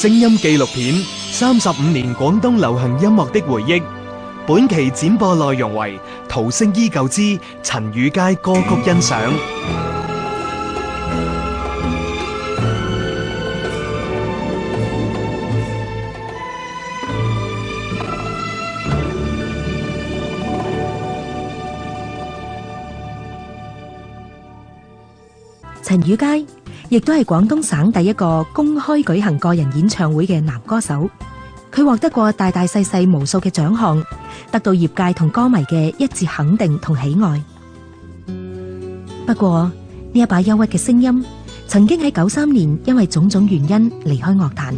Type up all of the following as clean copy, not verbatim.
聲音紀錄片35年廣東流行音樂的回憶。本期展播內容為濤聲依舊之陳雨佳歌曲欣賞。陳雨佳亦都係廣東省第一個公開舉行個人演唱會嘅男歌手，佢獲得過大大細細無數嘅獎項，得到業界同歌迷嘅一致肯定同喜愛。不過呢一把憂鬱嘅聲音，曾經喺93年因為種種原因離開樂壇，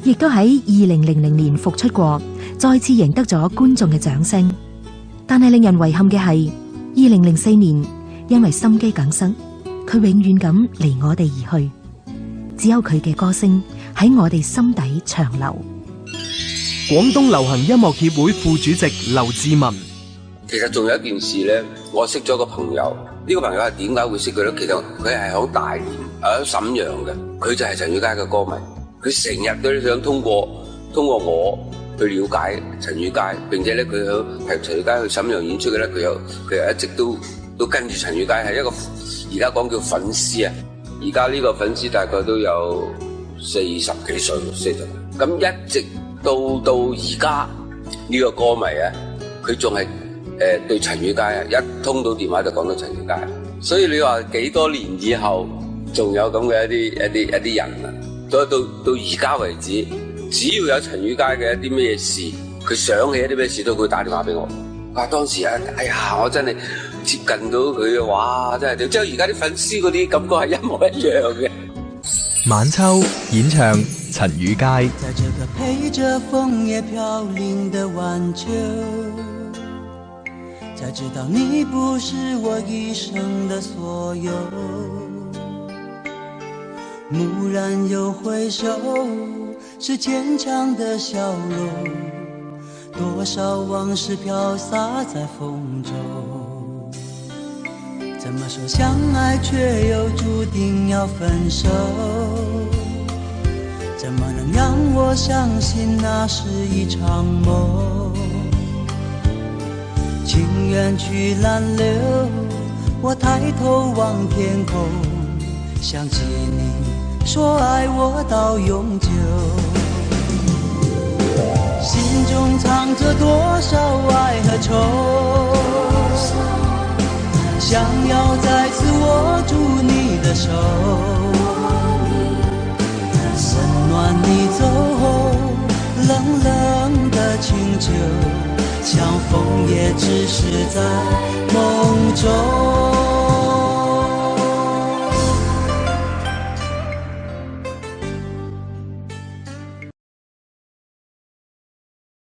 亦都喺2000年復出過，再次贏得咗觀眾嘅掌聲。但係令人遺憾嘅係，2004年因為心肌梗塞，佢永遠咁離我哋而去，只有佢嘅歌聲喺我哋心底長留。廣東流行音樂協會副主席劉志文，其實仲有一件事咧，我識咗個朋友，呢個朋友係點解會識佢咧？其實佢係響大連，喺瀋陽嘅，佢就係陳雨佳嘅歌迷，佢成日都想通過我去了解陳雨佳，並且咧佢係陳雨佳去瀋陽演出嘅咧，佢又一直都跟住陳雨佳，係一個而家講叫粉絲啊！而家呢個粉絲大概都有40幾歲，咁一直到而家呢個歌迷啊，佢仲係對陳雨佳啊，一通到電話就講到陳雨佳，所以你話幾多年以後仲有咁嘅一啲人啊，到而家為止，只要有陳雨佳嘅一啲咩事，佢想起一啲咩事都會打電話俾我。當時啊，哎呀，我真係接近到佢嘅話，真係即係而家啲粉絲嗰啲感覺係一模一樣嘅。晚秋演唱陳雨佳。在這個陪着楓葉飄零的晚秋，才知道你不是我一生的所有。驀然又回首，是堅強的笑容，多少往事飄灑在風中。怎麼說相愛卻又注定要分手？怎麼能讓我相信那是一場夢？情緣去難留，我抬頭望天空，想起你說愛我到永久。心中藏着多少愛和愁，想要再次握住你的手，溫暖你走後冷冷的清秋，像楓葉只是在夢中。